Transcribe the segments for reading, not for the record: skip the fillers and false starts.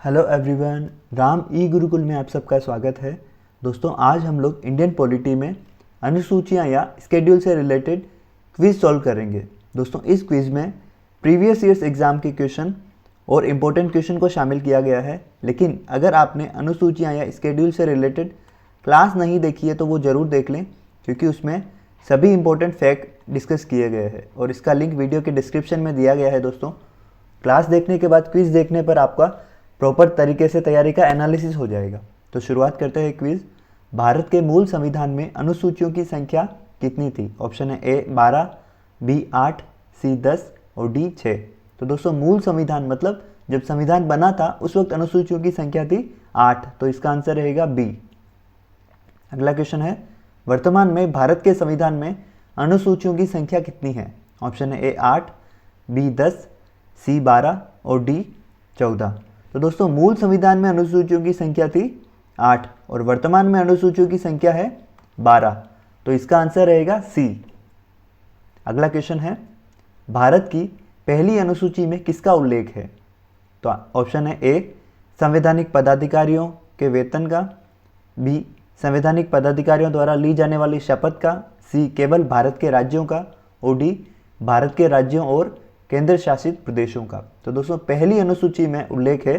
Hello everyone, Ram ई गुरुकुल में आप सबका स्वागत है। दोस्तों, आज हम लोग इंडियन पॉलिटी में अनुसूचियां या स्केड्यूल से रिलेटेड क्विज सॉल्व करेंगे। दोस्तों, इस क्विज में प्रीवियस ईयर्स एग्ज़ाम के क्वेश्चन और इम्पोर्टेंट क्वेश्चन को शामिल किया गया है। लेकिन अगर आपने अनुसूचियां या स्केड्यूल से रिलेटेड क्लास नहीं देखी है तो वो ज़रूर देख लें, क्योंकि उसमें सभी इंपॉर्टेंट फैक्ट डिस्कस किए गए हैं और इसका लिंक वीडियो के डिस्क्रिप्शन में दिया गया है। दोस्तों, क्लास देखने के बाद क्विज देखने पर आपका प्रॉपर तरीके से तैयारी का एनालिसिस हो जाएगा। तो शुरुआत करते हैं क्विज। भारत के मूल संविधान में अनुसूचियों की संख्या कितनी थी? ऑप्शन है ए 12, बी 8, सी 10 और डी 6। तो दोस्तों, मूल संविधान मतलब जब संविधान बना था उस वक्त अनुसूचियों की संख्या थी 8, तो इसका आंसर रहेगा बी। अगला क्वेश्चन है, वर्तमान में भारत के संविधान में अनुसूचियों की संख्या कितनी है? ऑप्शन है ए 8, बी 10, सी 12 और डी 14। तो दोस्तों, मूल संविधान में अनुसूचियों की संख्या थी 8 और वर्तमान में अनुसूचियों की संख्या है 12, तो इसका आंसर रहेगा सी। अगला क्वेश्चन है, भारत की पहली अनुसूची में किसका उल्लेख है? तो ऑप्शन है ए संवैधानिक पदाधिकारियों के वेतन का, बी संवैधानिक पदाधिकारियों द्वारा ली जाने वाली शपथ का, सी केवल भारत के राज्यों का और डी भारत के राज्यों और केंद्र शासित प्रदेशों का। तो दोस्तों, पहली अनुसूची में उल्लेख है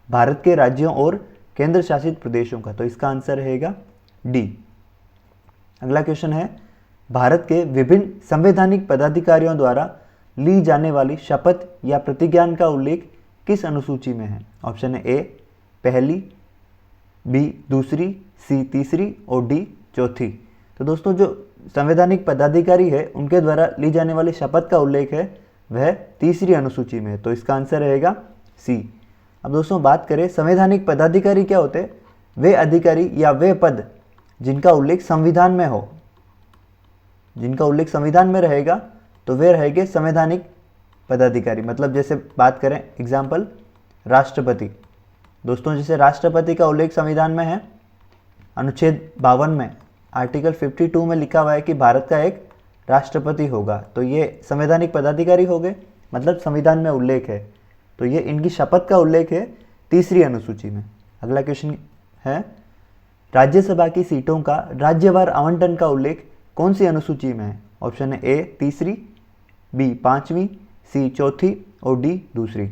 भारत के राज्यों और केंद्र शासित प्रदेशों का, तो इसका आंसर रहेगा डी। अगला क्वेश्चन है, भारत के विभिन्न संवैधानिक पदाधिकारियों द्वारा ली जाने वाली शपथ या प्रतिज्ञान का उल्लेख किस अनुसूची में है? ऑप्शन है ए पहली, बी दूसरी, सी तीसरी और डी चौथी। तो दोस्तों, जो संवैधानिक पदाधिकारी है उनके द्वारा ली जाने वाली शपथ का उल्लेख है वह तीसरी अनुसूची में है, तो इसका आंसर रहेगा सी। अब दोस्तों, बात करें संवैधानिक पदाधिकारी क्या होते हैं? वे अधिकारी या वे पद जिनका उल्लेख संविधान में हो, जिनका उल्लेख संविधान में रहेगा तो वे रहेंगे संवैधानिक पदाधिकारी। मतलब जैसे बात करें एग्जाम्पल राष्ट्रपति। दोस्तों, जैसे राष्ट्रपति का उल्लेख संविधान में है, अनुच्छेद 52 में आर्टिकल 52 में लिखा हुआ है कि भारत का एक राष्ट्रपति होगा, तो ये संवैधानिक पदाधिकारी हो गए, मतलब संविधान में उल्लेख है, तो ये इनकी शपथ का उल्लेख है तीसरी अनुसूची में। अगला क्वेश्चन है, राज्यसभा की सीटों का राज्यवार आवंटन का उल्लेख कौन सी अनुसूची में है? ऑप्शन है ए तीसरी, बी पांचवी, सी चौथी और डी दूसरी।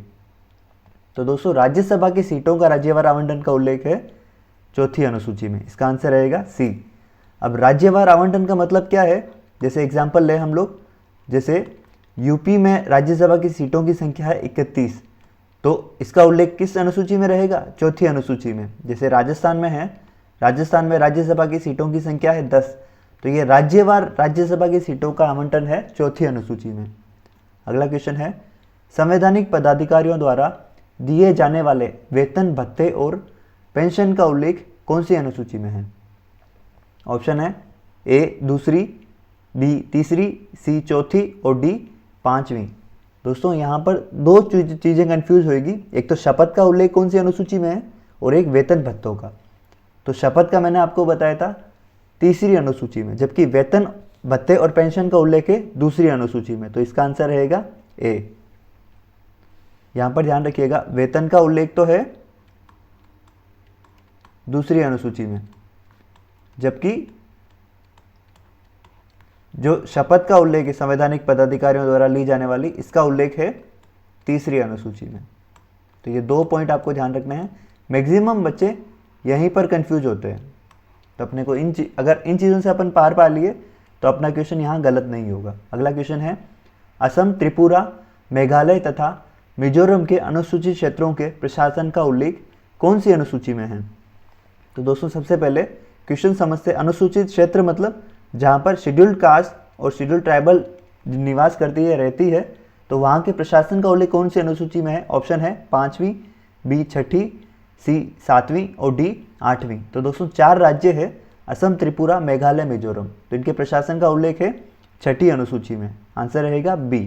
तो दोस्तों, राज्यसभा की सीटों का राज्यवार आवंटन का उल्लेख है चौथी अनुसूची में, इसका आंसर रहेगा सी। अब राज्यवार आवंटन का मतलब क्या है? जैसे एग्जाम्पल ले हम लोग, जैसे यूपी में राज्यसभा की सीटों की संख्या है 31, तो इसका उल्लेख किस अनुसूची में रहेगा? चौथी अनुसूची में। जैसे राजस्थान में है, राजस्थान में राज्यसभा की सीटों की संख्या है 10, तो ये राज्यवार राज्यसभा की सीटों का आवंटन है चौथी अनुसूची में। अगला क्वेश्चन है, संवैधानिक पदाधिकारियों द्वारा दिए जाने वाले वेतन भत्ते और पेंशन का उल्लेख कौन सी अनुसूची में है? ऑप्शन है ए दूसरी, बी तीसरी, सी चौथी और डी पांचवी। दोस्तों, यहाँ पर दो चीज़ें कंफ्यूज होगी, एक तो शपथ का उल्लेख कौन सी अनुसूची में है और एक वेतन भत्तों का। तो शपथ का मैंने आपको बताया था तीसरी अनुसूची में, जबकि वेतन भत्ते और पेंशन का उल्लेख है दूसरी अनुसूची में, तो इसका आंसर रहेगा ए। यहाँ पर ध्यान रखिएगा, वेतन का उल्लेख तो है दूसरी अनुसूची में, जबकि जो शपथ का उल्लेख है संवैधानिक पदाधिकारियों द्वारा ली जाने वाली, इसका उल्लेख है तीसरी अनुसूची में। तो ये दो पॉइंट आपको ध्यान रखना है। मैक्सिमम बच्चे यहीं पर कंफ्यूज होते हैं, तो अपने को अगर इन चीज़ों से अपन पार पा लिए तो अपना क्वेश्चन यहाँ गलत नहीं होगा। अगला क्वेश्चन है, असम, त्रिपुरा, मेघालय तथा मिजोरम के अनुसूचित क्षेत्रों के प्रशासन का उल्लेख कौन सी अनुसूची में है? तो दोस्तों, सबसे पहले क्वेश्चन समझते, अनुसूचित क्षेत्र मतलब जहाँ पर शेड्यूल्ड कास्ट और शेड्यूल्ड ट्राइबल निवास करती है, रहती है, तो वहाँ के प्रशासन का उल्लेख कौन सी अनुसूची में है? ऑप्शन है पांचवी, बी छठी, सी सातवीं और डी आठवीं। तो दोस्तों, 4 राज्य है, असम, त्रिपुरा, मेघालय, मिजोरम, तो इनके प्रशासन का उल्लेख है छठी अनुसूची में, आंसर रहेगा बी।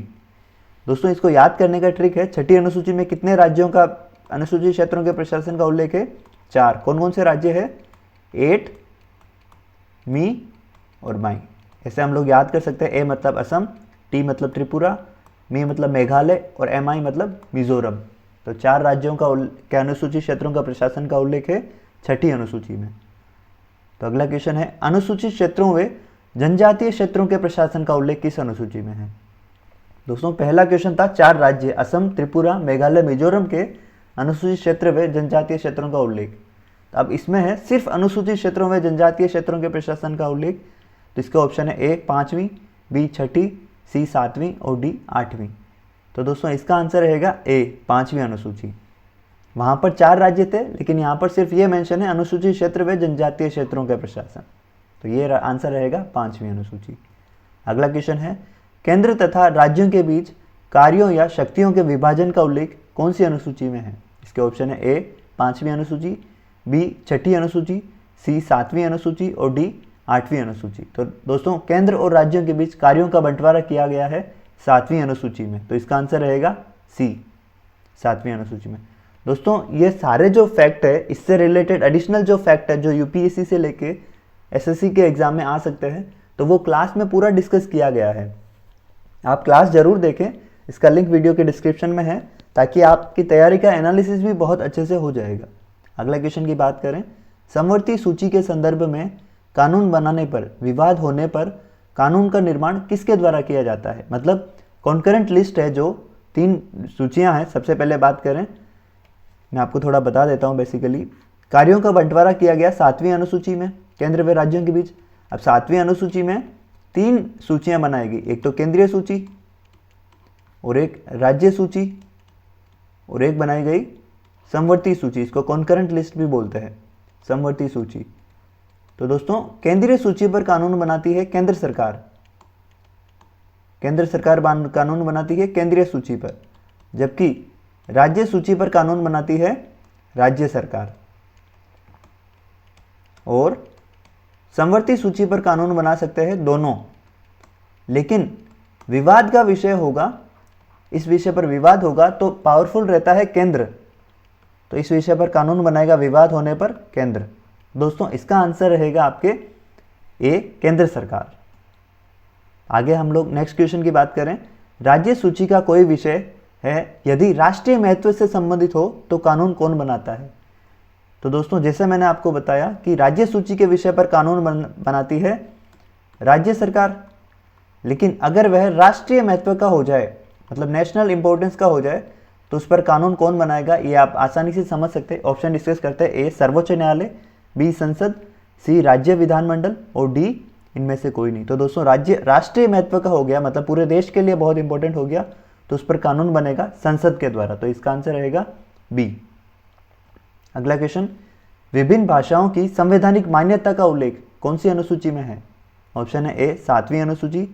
दोस्तों, इसको याद करने का ट्रिक है, छठी अनुसूची में कितने राज्यों का अनुसूचित क्षेत्रों के प्रशासन का उल्लेख है? 4। कौन कौन से राज्य है? 8, मी और माई। ऐसे हम लोग याद कर सकते हैं, ए मतलब असम, टी मतलब त्रिपुरा, मी मतलब मेघालय और एम आई मतलब मिजोरम। तो 4 राज्यों के अनुसूचित क्षेत्रों का प्रशासन का उल्लेख है 6ठी अनुसूची में। तो अगला क्वेश्चन है, अनुसूचित क्षेत्रों व जनजातीय क्षेत्रों के प्रशासन का उल्लेख किस अनुसूची में है? दोस्तों पहला क्वेश्चन था 4 राज्य असम, त्रिपुरा, मेघालय, मिजोरम के अनुसूचित क्षेत्र व जनजातीय क्षेत्रों का उल्लेख। तो अब इसमें है सिर्फ अनुसूचित क्षेत्रों व जनजातीय क्षेत्रों के प्रशासन का उल्लेख। तो इसका ऑप्शन है ए 5वीं, बी 6ठी, सी 7वीं और डी 8वीं। तो दोस्तों इसका आंसर रहेगा ए 5वीं अनुसूची। वहाँ पर 4 राज्य थे, लेकिन यहाँ पर सिर्फ ये मेंशन है अनुसूचित क्षेत्र व जनजातीय क्षेत्रों के प्रशासन। तो ये आंसर रहेगा 5वीं अनुसूची। अगला क्वेश्चन है, केंद्र तथा राज्यों के बीच कार्यों या शक्तियों के विभाजन का उल्लेख कौन सी अनुसूची में है? इसके ऑप्शन है ए 5वीं अनुसूची, बी 6ठी अनुसूची, सी 7वीं अनुसूची और डी 8वीं अनुसूची। तो दोस्तों केंद्र और राज्यों के बीच कार्यों का बंटवारा किया गया है 7वीं अनुसूची में। तो इसका आंसर रहेगा सी 7वीं अनुसूची में। दोस्तों ये सारे जो फैक्ट है, इससे रिलेटेड एडिशनल जो फैक्ट है जो यूपीएससी से लेके एसएससी के एग्जाम में आ सकते हैं, तो वो क्लास में पूरा डिस्कस किया गया है। आप क्लास जरूर देखें, इसका लिंक वीडियो के डिस्क्रिप्शन में है, ताकि आपकी तैयारी का एनालिसिस भी बहुत अच्छे से हो जाएगा। अगला क्वेश्चन की बात करें, समवर्ती सूची के संदर्भ में कानून बनाने पर विवाद होने पर कानून का निर्माण किसके द्वारा किया जाता है? मतलब कॉन्करेंट लिस्ट है, जो 3 सूचियां हैं। सबसे पहले बात करें, मैं आपको थोड़ा बता देता हूं। बेसिकली कार्यों का बंटवारा किया गया 7वीं अनुसूची में केंद्र व राज्यों के बीच। अब 7वीं अनुसूची में 3 सूचियां बनाएगी, एक तो केंद्रीय सूची और एक राज्य सूची और एक बनाई गई समवर्ती सूची। इसको कॉन्करेंट लिस्ट भी बोलते हैं, समवर्ती सूची। तो दोस्तों केंद्रीय सूची पर कानून बनाती है केंद्र सरकार। केंद्र सरकार कानून बनाती है केंद्रीय सूची पर, जबकि राज्य सूची पर कानून बनाती है राज्य सरकार। और समवर्ती सूची पर कानून बना सकते हैं दोनों, लेकिन विवाद का विषय होगा, इस विषय पर विवाद होगा तो पावरफुल रहता है केंद्र। तो इस विषय पर कानून बनाएगा विवाद होने पर केंद्र। दोस्तों इसका आंसर रहेगा आपके ए केंद्र सरकार। आगे हम लोग नेक्स्ट क्वेश्चन की बात करें, राज्य सूची का कोई विषय है यदि राष्ट्रीय महत्व से संबंधित हो तो कानून कौन बनाता है? तो दोस्तों जैसे मैंने आपको बताया कि राज्य सूची के विषय पर कानून बनाती है राज्य सरकार, लेकिन अगर वह राष्ट्रीय महत्व का हो जाए, मतलब नेशनल इंपॉर्टेंस का हो जाए, तो उस पर कानून कौन बनाएगा? ये आप आसानी से समझ सकते हैं। ऑप्शन डिस्कस करते हैं, ए सर्वोच्च न्यायालय, बी संसद, सी राज्य विधानमंडल और डी इनमें से कोई नहीं। तो दोस्तों राष्ट्रीय महत्व का हो गया, मतलब पूरे देश के लिए बहुत इंपॉर्टेंट हो गया, तो उस पर कानून बनेगा संसद के द्वारा। तो इसका आंसर रहेगा बी। अगला क्वेश्चन, विभिन्न भाषाओं की संवैधानिक मान्यता का उल्लेख कौन सी अनुसूची में है? ऑप्शन है ए 7वीं अनुसूची,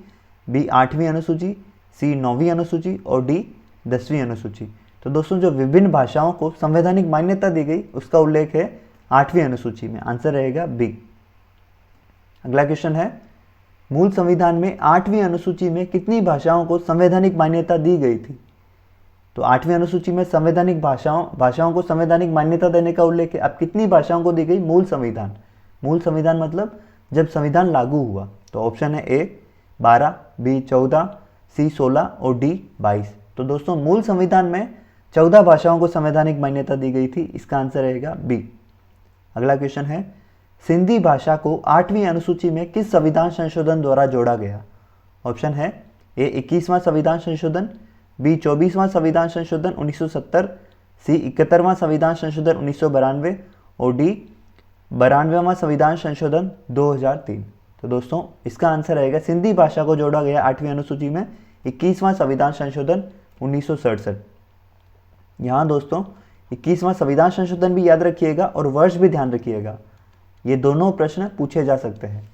बी 8वीं अनुसूची, सी 9वीं अनुसूची और डी 10वीं अनुसूची। तो दोस्तों जो विभिन्न भाषाओं को संवैधानिक मान्यता दी गई उसका उल्लेख है 8वीं अनुसूची में। आंसर रहेगा बी। अगला क्वेश्चन है, मूल संविधान में 8वीं अनुसूची में कितनी भाषाओं को संवैधानिक मान्यता दी गई थी? तो 8वीं अनुसूची में संवैधानिक भाषाओं को संवैधानिक मान्यता देने का उल्लेख है। अब कितनी भाषाओं को दी गई? मूल संविधान मतलब जब संविधान लागू हुआ। तो ऑप्शन है ए 12, बी 14, सी 16 और डी 22। तो दोस्तों मूल संविधान में 14 भाषाओं को संवैधानिक मान्यता दी गई थी। इसका आंसर रहेगा बी। अगला क्वेश्चन है, सिंधी भाषा को 8वीं अनुसूची में किस संविधान संशोधन द्वारा जोड़ा गया? ऑप्शन है ए 21वां संविधान संशोधन, बी 24वां संविधान संशोधन 1970, सी 71वां संविधान संशोधन 1992 और डी 92वां संविधान संशोधन 2003। तो दोस्तों इसका आंसर रहेगा सिंधी भाषा को जोड़ा गया 8वीं अनुसूची में 21वां संविधान संशोधन 1967। यहाँ दोस्तों 21वां संविधान संशोधन भी याद रखिएगा और वर्ष भी ध्यान रखिएगा, ये दोनों प्रश्न पूछे जा सकते हैं।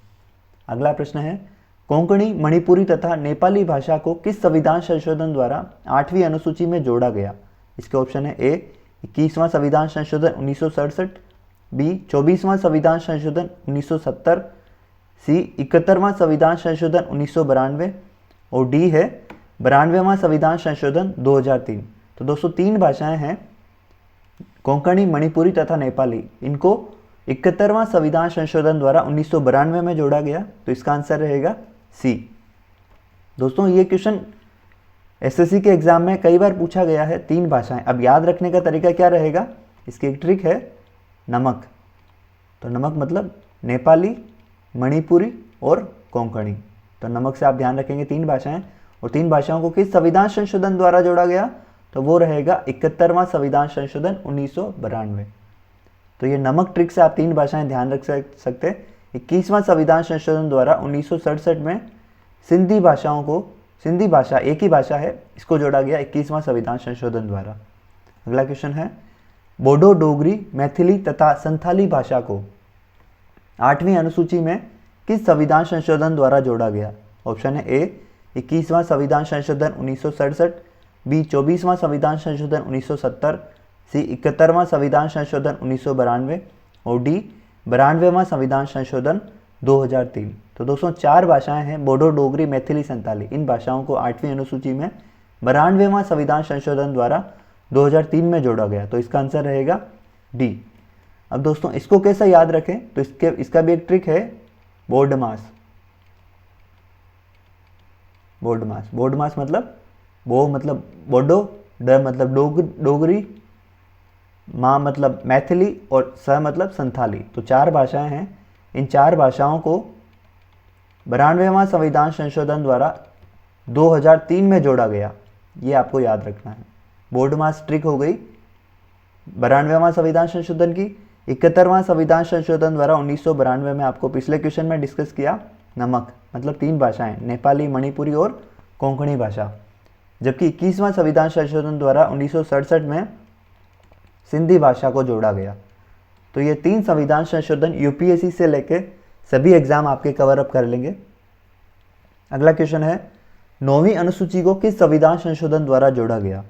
अगला प्रश्न है, कोंकणी, मणिपुरी तथा नेपाली भाषा को किस संविधान संशोधन द्वारा 8वीं अनुसूची में जोड़ा गया? इसके ऑप्शन है ए 21वां संविधान संशोधन 1967, बी 24वां संविधान संशोधन 1970, सी 71वां संविधान संशोधन 1992 और डी है 92वां संविधान संशोधन 2003। तो दोस्तों 3 भाषाएं हैं, कोंकणी, मणिपुरी तथा नेपाली। इनको 71वां संविधान संशोधन द्वारा 1992 में जोड़ा गया। तो इसका आंसर रहेगा सी। दोस्तों ये क्वेश्चन एसएससी के एग्जाम में कई बार पूछा गया है 3 भाषाएं। अब याद रखने का तरीका क्या रहेगा, इसकी एक ट्रिक है नमक। तो नमक मतलब नेपाली, मणिपुरी और कोंकणी। तो नमक से आप ध्यान रखेंगे 3 भाषाएं, और 3 भाषाओं को किस संविधान संशोधन द्वारा जोड़ा गया, तो वो रहेगा 71वां संविधान संशोधन 1992। तो ये नमक ट्रिक से आप 3 भाषाएं ध्यान रख सकते हैं। 21वां संविधान संशोधन द्वारा 1967 में सिंधी भाषाओं को, सिंधी भाषा एक ही भाषा है, इसको जोड़ा गया 21वां संविधान संशोधन द्वारा। अगला क्वेश्चन है, बोडो, डोगरी, मैथिली तथा संथाली भाषा को 8वीं अनुसूची में किस संविधान संशोधन द्वारा जोड़ा गया। ऑप्शन है ए 21वां संविधान संशोधन 1967, बी 24वां संविधान संशोधन 1970, सी 71वां संविधान संशोधन 1992 और डी 92वां संविधान संशोधन 2003। तो दोस्तों 4 भाषाएं हैं, बोडो, डोगरी, मैथिली, संताली। इन भाषाओं को 8वीं अनुसूची में 92वां संविधान संशोधन द्वारा 2003 में जोड़ा गया। तो इसका आंसर रहेगा डी। अब दोस्तों इसको कैसे याद रखें, तो इसका भी एक ट्रिक है, बोर्ड मास। बोर्ड मास, बोर्ड मास मतलब बो मतलब बोडो, ड मतलब डोगरी, माँ मतलब मैथिली और स मतलब संथाली। तो 4 भाषाएं हैं, इन 4 भाषाओं को 92वां संविधान संशोधन द्वारा 2003 में जोड़ा गया, ये आपको याद रखना है। बोर्ड मास ट्रिक हो गई 92वां संविधान संशोधन की। 71वां संविधान संशोधन द्वारा 1992 में आपको पिछले क्वेश्चन में डिस्कस किया, नमक मतलब 3 भाषाएं, नेपाली, मणिपुरी और कोंकणी भाषा। जबकि 21वां संविधान संशोधन द्वारा 1967 में सिंधी भाषा को जोड़ा गया। तो ये 3 संविधान संशोधन यूपीएससी से लेके सभी एग्जाम आपके कवर अप कर लेंगे। अगला क्वेश्चन है, 9वीं अनुसूची को किस संविधान संशोधन द्वारा जोड़ा गया।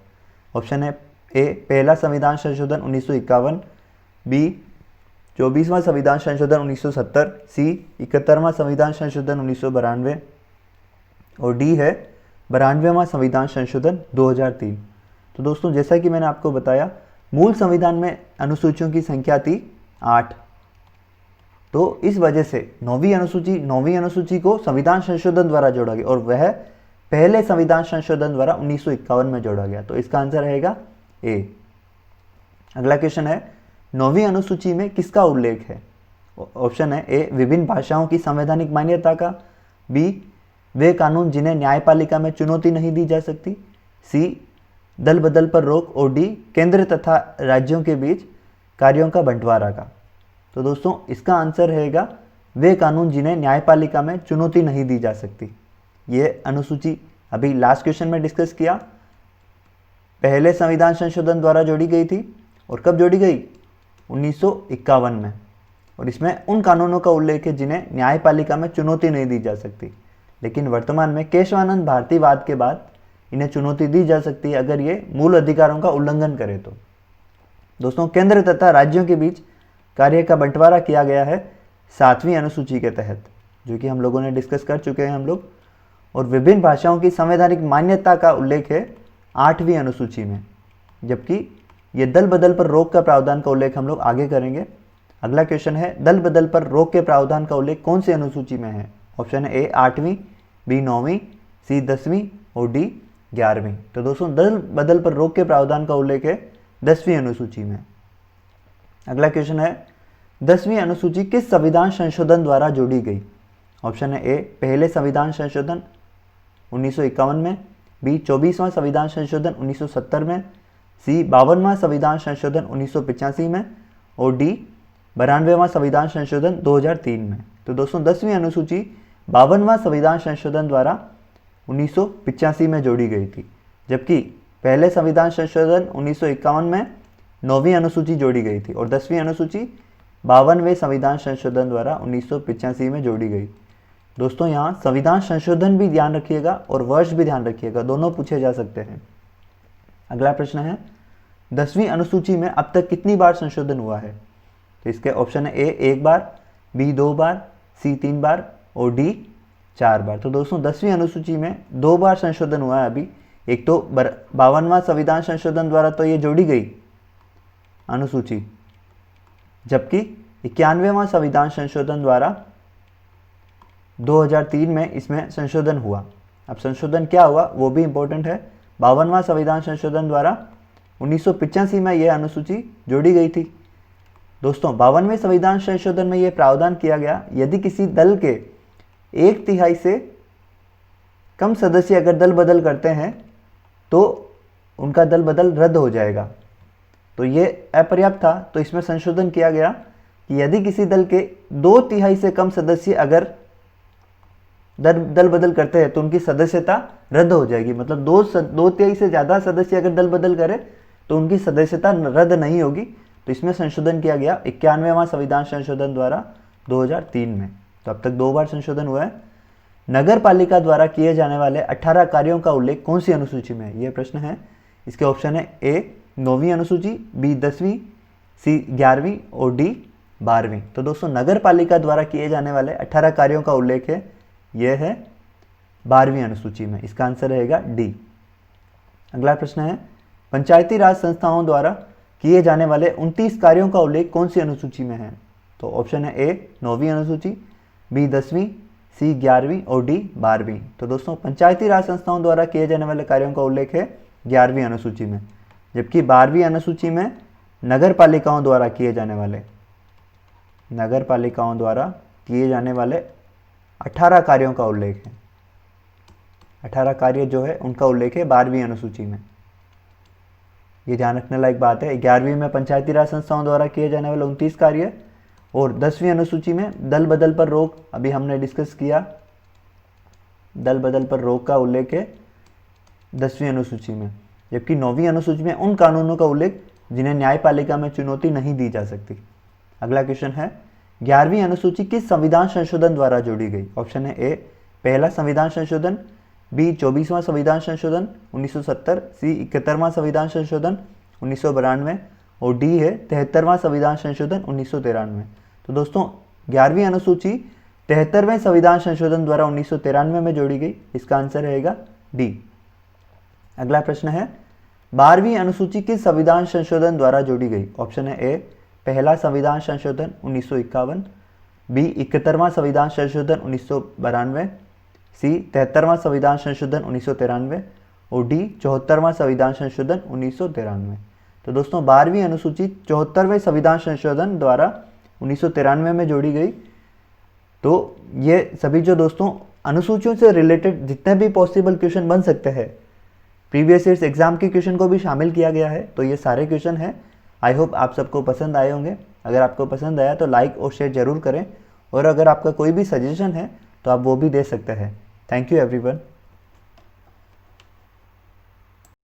ऑप्शन है ए पहला संविधान संशोधन 1951, बी 24वां संविधान संशोधन 1970, सी 71वां संविधान संशोधन 1992 और डी है 92वां संविधान संशोधन 2003। तो दोस्तों जैसा कि मैंने आपको बताया, मूल संविधान में अनुसूचियों की संख्या थी 8। तो इस वजह से 9वीं अनुसूची को संविधान संशोधन द्वारा जोड़ा गया और वह पहले संविधान संशोधन द्वारा 1951 में जोड़ा गया। तो इसका आंसर रहेगा ए। अगला क्वेश्चन है, 9वीं अनुसूची में किसका उल्लेख है। ऑप्शन है ए विभिन्न भाषाओं की संवैधानिक मान्यता का, बी वे कानून जिन्हें न्यायपालिका में चुनौती नहीं दी जा सकती, सी दल बदल पर रोक और डी केंद्र तथा राज्यों के बीच कार्यों का बंटवारा का। तो दोस्तों इसका आंसर रहेगा वे कानून जिन्हें न्यायपालिका में चुनौती नहीं दी जा सकती। ये अनुसूची अभी लास्ट क्वेश्चन में डिस्कस किया, पहले संविधान संशोधन द्वारा जोड़ी गई थी और कब जोड़ी गई, 1951 में। और इसमें उन कानूनों का उल्लेख है जिन्हें न्यायपालिका में चुनौती नहीं दी जा सकती, लेकिन वर्तमान में केशवानंद भारतीवाद के बाद इन्हें चुनौती दी जा सकती है अगर ये मूल अधिकारों का उल्लंघन करे तो। दोस्तों केंद्र तथा राज्यों के बीच कार्य का बंटवारा किया गया है 7वीं अनुसूची के तहत, जो कि हम लोगों ने डिस्कस कर चुके हैं हम लोग। और विभिन्न भाषाओं की संवैधानिक मान्यता का उल्लेख है 8वीं अनुसूची में, जबकि ये दल बदल पर रोक का प्रावधान का उल्लेख हम लोग आगे करेंगे। अगला क्वेश्चन है, दल बदल पर रोक के प्रावधान का उल्लेख कौन सी अनुसूची में है। ऑप्शन है ए 8वीं, बी 9वीं, सी 10वीं और डी 11वीं। तो दोस्तों दल बदल पर रोक के प्रावधान का उल्लेख है 10वीं अनुसूची में। अगला क्वेश्चन है, 10वीं अनुसूची किस संविधान संशोधन द्वारा जोड़ी गई। ऑप्शन है ए पहले संविधान संशोधन 1951 में, बी 24वां संविधान संशोधन 1970 में, सी 52वां संविधान संशोधन 1985 में और डी 92वां संविधान संशोधन 2003 में। तो दोस्तों 10वीं अनुसूची 52वां संविधान संशोधन द्वारा 1985 में जोड़ी गई थी, जबकि पहले संविधान संशोधन 1951 में 9वीं अनुसूची जोड़ी गई थी और 10वीं अनुसूची 52वें संविधान संशोधन द्वारा 1985 में जोड़ी गई। दोस्तों यहाँ संविधान संशोधन भी ध्यान रखिएगा और वर्ष भी ध्यान रखिएगा, दोनों पूछे जा सकते हैं। अगला प्रश्न है, 10वीं अनुसूची में अब तक कितनी बार संशोधन हुआ है। तो इसके ऑप्शन है ए 1 बार, बी 2 बार, सी 3 बार और डी 4 बार। तो दोस्तों 10वीं अनुसूची में 2 बार संशोधन हुआ है अभी। एक तो 52वां संविधान संशोधन द्वारा तो ये जोड़ी गई अनुसूची, जबकि 91वां संविधान संशोधन द्वारा 2003 में इसमें संशोधन हुआ। अब संशोधन क्या हुआ वो भी इंपॉर्टेंट है। 52वां संविधान संशोधन द्वारा 1985 में यह अनुसूची जोड़ी गई थी। दोस्तों 52वें संविधान संशोधन में यह प्रावधान किया गया, यदि किसी दल के 1/3 से कम सदस्य अगर दल बदल करते हैं तो उनका दल बदल रद्द हो जाएगा। तो ये अपर्याप्त था, तो इसमें संशोधन किया गया कि यदि किसी दल के 2/3 से कम सदस्य अगर दल बदल करते हैं तो उनकी सदस्यता रद्द हो जाएगी। मतलब 2/3 से ज़्यादा सदस्य अगर दल बदल करे तो उनकी सदस्यता रद्द नहीं होगी। तो इसमें संशोधन किया गया 91वां संविधान संशोधन द्वारा 2003 में। तो अब तक 2 बार संशोधन हुआ है। नगर पालिका द्वारा किए जाने वाले 18 कार्यों का उल्लेख कौन सी अनुसूची में है, यह प्रश्न है। इसके ऑप्शन है ए 9वीं अनुसूची, बी 10वीं, सी 11वीं और डी 12वीं। तो दोस्तों नगर पालिका द्वारा किए जाने वाले 18 कार्यों का उल्लेख है, यह है 12वीं अनुसूची में। इसका आंसर रहेगा डी। अगला प्रश्न है पंचायती राज संस्थाओं द्वारा किए जाने वाले 29 कार्यों का उल्लेख कौन सी अनुसूची में है। तो ऑप्शन है ए 9वीं अनुसूची, बी 10वीं, सी 11वीं और डी 12वीं। तो दोस्तों पंचायती राज संस्थाओं द्वारा किए जाने वाले कार्यों का उल्लेख है 11वीं अनुसूची में, जबकि 12वीं अनुसूची में नगर पालिकाओं द्वारा किए जाने वाले 18 कार्यों का उल्लेख है। 18 कार्य जो है उनका उल्लेख है 12वीं अनुसूची में। ये ध्यान रखने लायक बात है। 11वीं में पंचायती राज संस्थाओं द्वारा किए जाने वाले 29 कार्य और 10वीं अनुसूची में दल बदल पर रोक, अभी हमने डिस्कस किया, दल बदल पर रोक का उल्लेख है 10वीं अनुसूची में, जबकि 9वीं अनुसूची में उन कानूनों का उल्लेख जिन्हें न्यायपालिका में चुनौती नहीं दी जा सकती। अगला क्वेश्चन है 11वीं अनुसूची किस संविधान संशोधन द्वारा जोड़ी गई। ऑप्शन है ए पहला संविधान संशोधन, बी 24वां संविधान संशोधन 1970, सी 71वां संविधान संशोधन 1992 और डी है 73वां संविधान संशोधन 1993। तो दोस्तों 11वीं अनुसूची 73वें संविधान संशोधन द्वारा 1993 में जोड़ी गई। इसका आंसर रहेगा डी। अगला प्रश्न है 12वीं अनुसूची किस संविधान संशोधन द्वारा जोड़ी गई। ऑप्शन है ए पहला संविधान संशोधन 1951, बी 71वां संविधान संशोधन 1992, सी 73वां संविधान संशोधन 1993 और डी 74वां संविधान संशोधन 1993। तो दोस्तों 12वीं अनुसूची 74वें संविधान संशोधन द्वारा 1993 में जोड़ी गई। तो ये सभी जो दोस्तों अनुसूचियों से रिलेटेड जितने भी पॉसिबल क्वेश्चन बन सकते हैं, प्रीवियस ईयर्स एग्जाम के क्वेश्चन को भी शामिल किया गया है। तो ये सारे क्वेश्चन हैं। आई होप आप सबको पसंद आए होंगे। अगर आपको पसंद आया तो लाइक और शेयर जरूर करें, और अगर आपका कोई भी सजेशन है तो आप वो भी दे सकते हैं। Thank you everyone.